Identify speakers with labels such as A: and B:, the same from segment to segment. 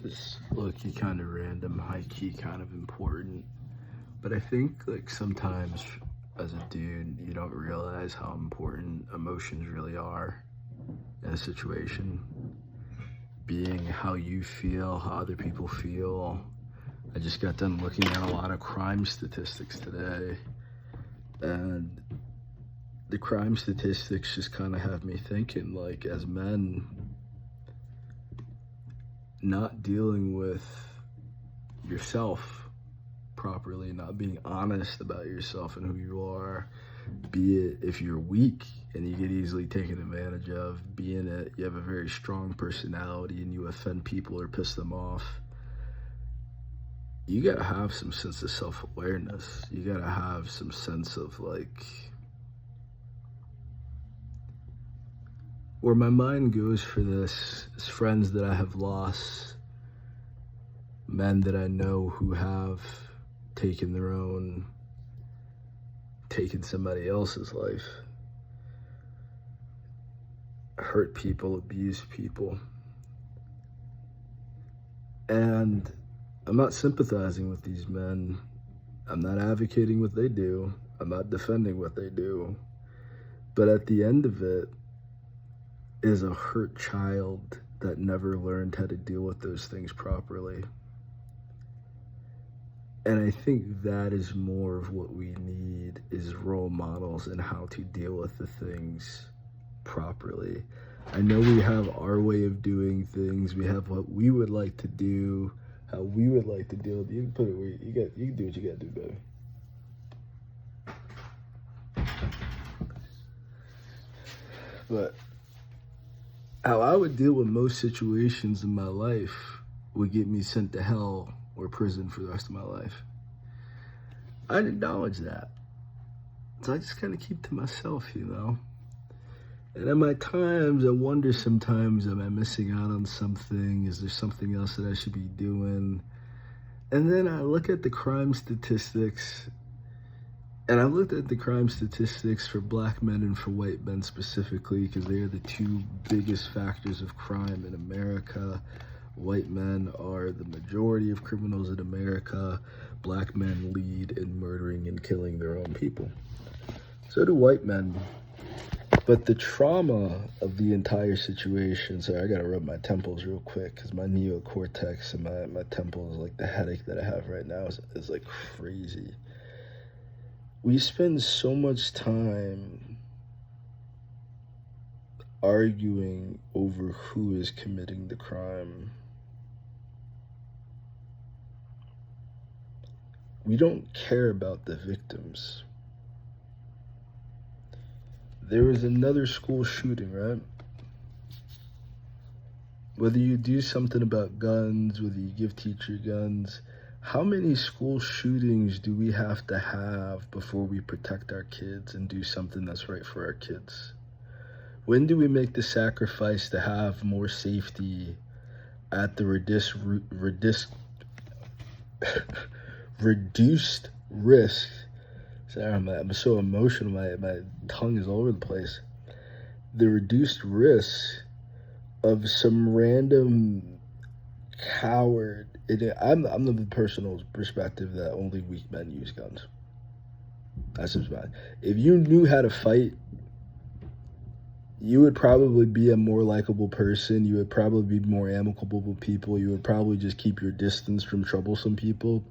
A: Just low-key kind of random, high-key kind of important. But I think like sometimes as a dude, you don't realize how important emotions really are in a situation. Being how you feel, how other people feel. I just got done looking at a lot of crime statistics today, and the crime statistics just kind of have me thinking, like, as men, not dealing with yourself properly, not being honest about yourself and who you are, be it if you're weak and you get easily taken advantage of, being it you have a very strong personality and you offend people or piss them off. You gotta have some sense of self-awareness. You gotta have some sense of like, where my mind goes for this is friends that I have lost, men that I know who have taken somebody else's life, hurt people, abused people. And I'm not sympathizing with these men. I'm not advocating what they do. I'm not defending what they do. But at the end of it is a hurt child that never learned how to deal with those things properly. And I think that is more of what we need, is role models and how to deal with the things properly. I know we have our way of doing things. We have what we would like to do, how we would like to deal with it. You can put it where you can do what you gotta do, baby. But how I would deal with most situations in my life would get me sent to hell or prison for the rest of my life. I acknowledge that. So I just kind of keep to myself, you know? And at my times, I wonder sometimes, am I missing out on something? Is there something else that I should be doing? And then I look at the crime statistics, and I've looked at the crime statistics for black men and for white men specifically, because they are the two biggest factors of crime in America. White men are the majority of criminals in America. Black men lead in murdering and killing their own people. So do white men. But the trauma of the entire situation, sorry, I gotta rub my temples real quick because my neocortex and my temples, like the headache that I have right now is like crazy. We spend so much time arguing over who is committing the crime. We don't care about the victims. There was another school shooting, right? Whether you do something about guns, whether you give teacher guns, how many school shootings do we have to have before we protect our kids and do something that's right for our kids? When do we make the sacrifice to have more safety at the reduced risk? Sorry, I'm so emotional, my tongue is all over the place. The reduced risk of some random coward. I'm the personal perspective that only weak men use guns. That's just mine. If you knew how to fight, you would probably be a more likable person. You would probably be more amicable with people. You would probably just keep your distance from troublesome people,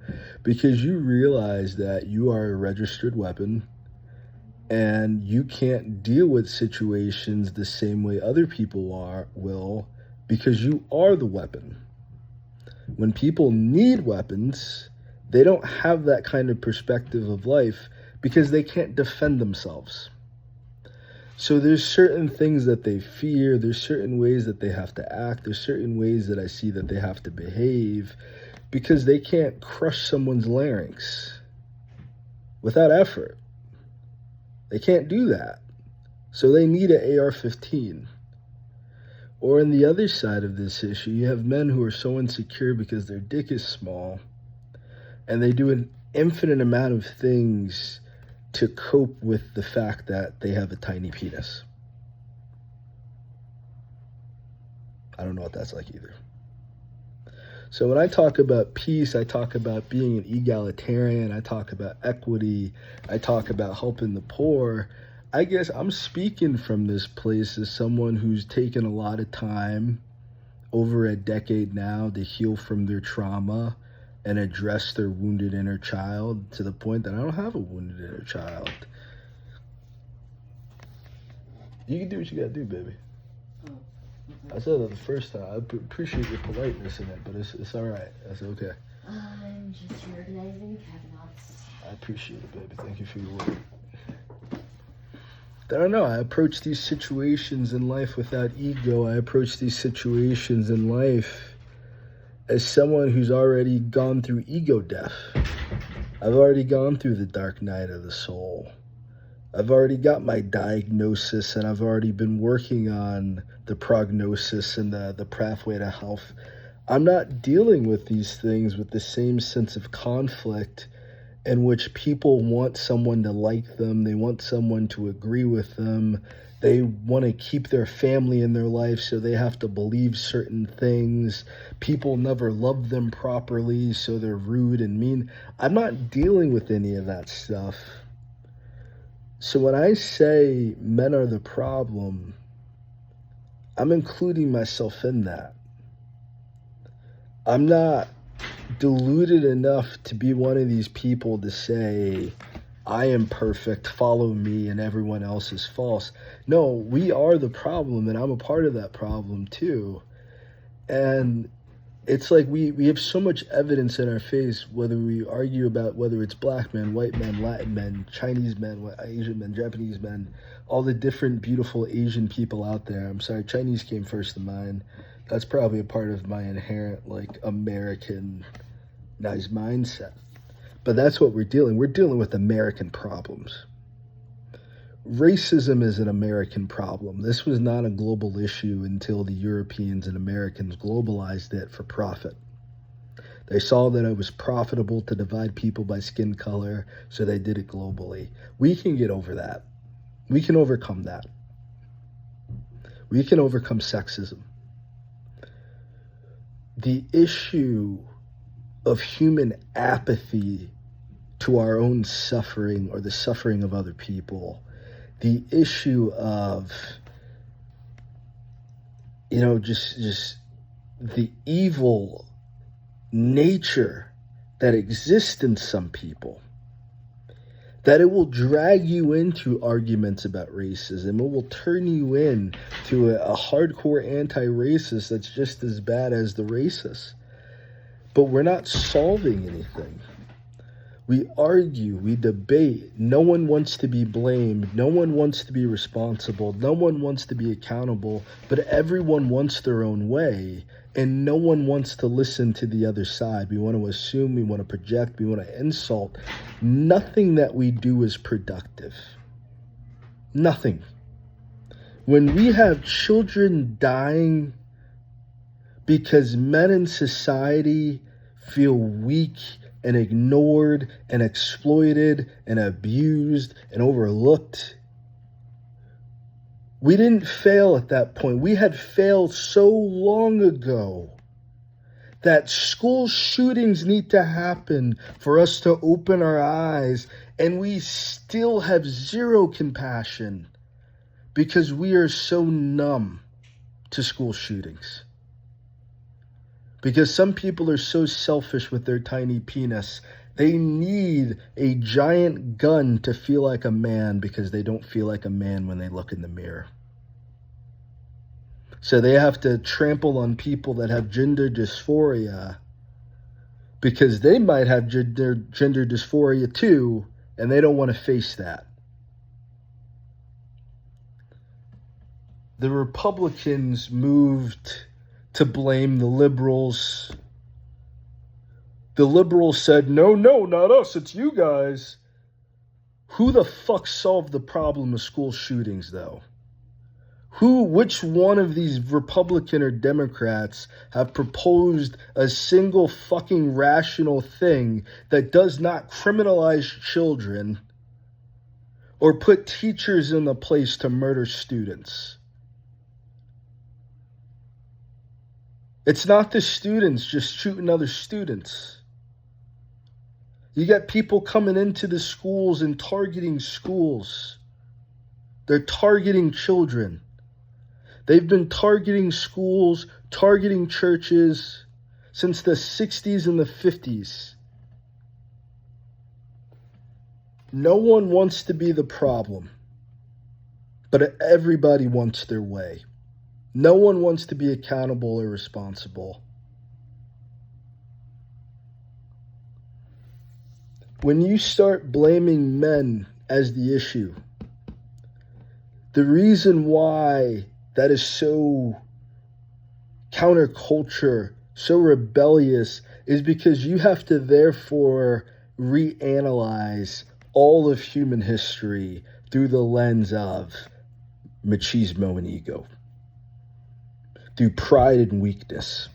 A: because you realize that you are a registered weapon and you can't deal with situations the same way other people will, because you are the weapon. When people need weapons, they don't have that kind of perspective of life because they can't defend themselves. So there's certain things that they fear, there's certain ways that they have to act, there's certain ways that I see that they have to behave, because they can't crush someone's larynx without effort. They can't do that. So they need an AR-15. Or on the other side of this issue, you have men who are so insecure because their dick is small, and they do an infinite amount of things to cope with the fact that they have a tiny penis. I don't know what that's like either. So when I talk about peace, I talk about being an egalitarian, I talk about equity, I talk about helping the poor. I guess I'm speaking from this place as someone who's taken a lot of time, over a decade now, to heal from their trauma and address their wounded inner child, to the point that I don't have a wounded inner child. You can do what you gotta do, baby. I said that the first time. I appreciate your politeness in it, but it's all right. That's okay.
B: I'm just reorganizing cabinets.
A: I appreciate it, baby. Thank you for your work. I don't know. I approach these situations in life without ego. I approach these situations in life as someone who's already gone through ego death. I've already gone through the dark night of the soul. I've already got my diagnosis, and I've already been working on the prognosis and the pathway to health. I'm not dealing with these things with the same sense of conflict in which people want someone to like them, they want someone to agree with them, they want to keep their family in their life, so they have to believe certain things. People never love them properly, so they're rude and mean. I'm not dealing with any of that stuff. So when I say men are the problem, I'm including myself in that. I'm not deluded enough to be one of these people to say, I am perfect, follow me, and everyone else is false. No, we are the problem, and I'm a part of that problem too. And it's like we have so much evidence in our face, whether we argue about whether it's black men, white men, Latin men, Chinese men, Asian men, Japanese men, all the different beautiful Asian people out there. I'm sorry, Chinese came first to mind. That's probably a part of my inherent, like, Americanized mindset. But that's what we're dealing with American problems. Racism is an American problem. This was not a global issue until the Europeans and Americans globalized it for profit. They saw that it was profitable to divide people by skin color, so they did it globally. We can get over that. We can overcome that. We can overcome sexism. The issue of human apathy to our own suffering or the suffering of other people, the issue of, just the evil nature that exists in some people, that it will drag you into arguments about racism. It will turn you into a hardcore anti-racist that's just as bad as the racist. But we're not solving anything. We argue, we debate. No one wants to be blamed. No one wants to be responsible. No one wants to be accountable. But everyone wants their own way. And no one wants to listen to the other side. We want to assume, we want to project, we want to insult. Nothing that we do is productive. Nothing. When we have children dying because men in society feel weak and ignored and exploited and abused and overlooked, we didn't fail at that point. We had failed so long ago that school shootings need to happen for us to open our eyes, and we still have zero compassion because we are so numb to school shootings. Because some people are so selfish with their tiny penis, they need a giant gun to feel like a man because they don't feel like a man when they look in the mirror. So they have to trample on people that have gender dysphoria because they might have gender dysphoria too, and they don't want to face that. The Republicans moved to blame the liberals. The liberals said, no, not us, it's you guys. Who the fuck solved the problem of school shootings, though? Which one of these Republican or Democrats have proposed a single fucking rational thing that does not criminalize children or put teachers in the place to murder students? It's not the students just shooting other students. You got people coming into the schools and targeting schools. They're targeting children. They've been targeting schools, targeting churches since the 60s and the 50s. No one wants to be the problem, but everybody wants their way. No one wants to be accountable or responsible. When you start blaming men as the issue, the reason why that is so counterculture, so rebellious, is because you have to therefore reanalyze all of human history through the lens of machismo and ego, through pride and weakness.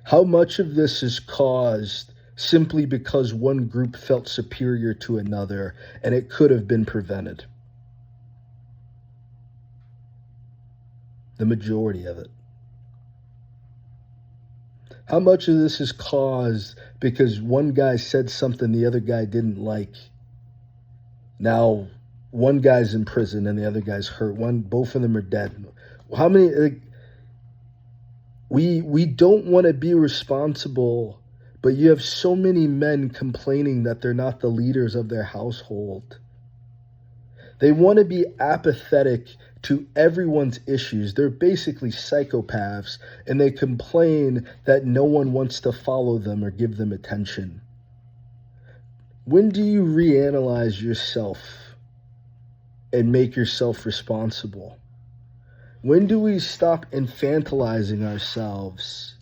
A: How much of this is caused simply because one group felt superior to another and it could have been prevented? The majority of it. How much of this is caused because one guy said something the other guy didn't like? Now, one guy's in prison and the other guy's hurt. Both of them are dead. How many? We don't want to be responsible, but you have so many men complaining that they're not the leaders of their household. They want to be apathetic to everyone's issues. They're basically psychopaths, and they complain that no one wants to follow them or give them attention. When do you reanalyze yourself and make yourself responsible? When do we stop infantilizing ourselves?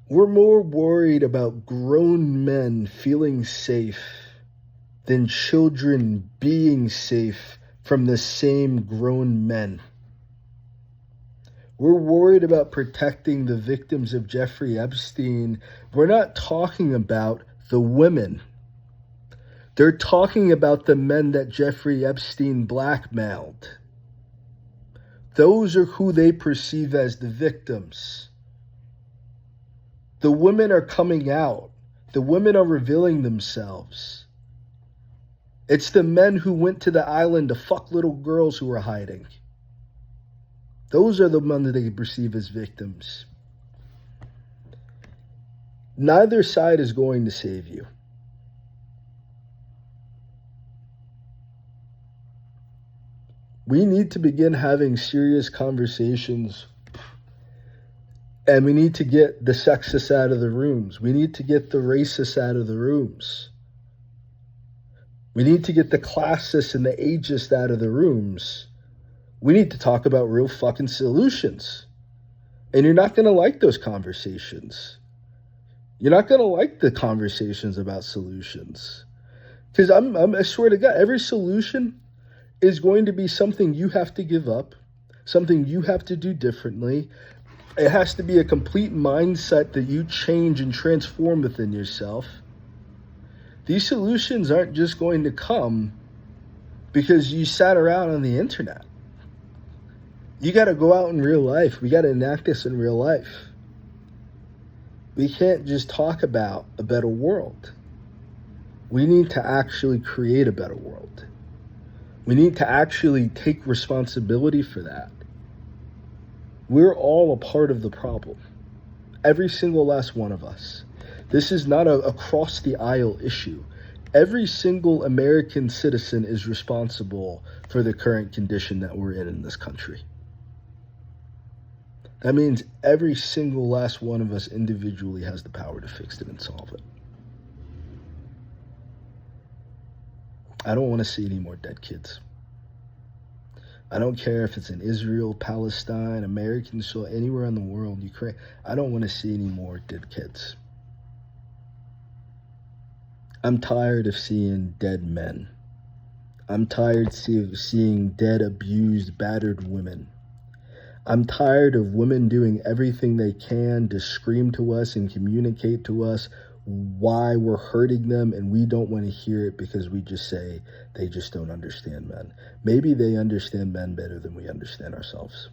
A: We're more worried about grown men feeling safe than children being safe from the same grown men. We're worried about protecting the victims of Jeffrey Epstein. We're not talking about the women. They're talking about the men that Jeffrey Epstein blackmailed. Those are who they perceive as the victims. The women are coming out. The women are revealing themselves. It's the men who went to the island to fuck little girls who are hiding. Those are the men that they perceive as victims. Neither side is going to save you. We need to begin having serious conversations, and we need to get the sexists out of the rooms. We need to get the racists out of the rooms. We need to get the classists and the ageist out of the rooms. We need to talk about real fucking solutions. And you're not going to like those conversations. You're not going to like the conversations about solutions. Because I swear to God, every solution is going to be something you have to give up, something you have to do differently. It has to be a complete mindset that you change and transform within yourself. These solutions aren't just going to come because you sat around on the internet. You got to go out in real life. We got to enact this in real life. We can't just talk about a better world. We need to actually create a better world. We need to actually take responsibility for that. We're all a part of the problem. Every single last one of us. This is not a across the aisle issue. Every single American citizen is responsible for the current condition that we're in this country. That means every single last one of us individually has the power to fix it and solve it. I don't want to see any more dead kids. I don't care if it's in Israel, Palestine, American soil, anywhere in the world, Ukraine. I don't want to see any more dead kids. I'm tired of seeing dead men. I'm tired of seeing dead, abused, battered women. I'm tired of women doing everything they can to scream to us and communicate to us why we're hurting them, and we don't want to hear it because we just say they just don't understand men. Maybe they understand men better than we understand ourselves.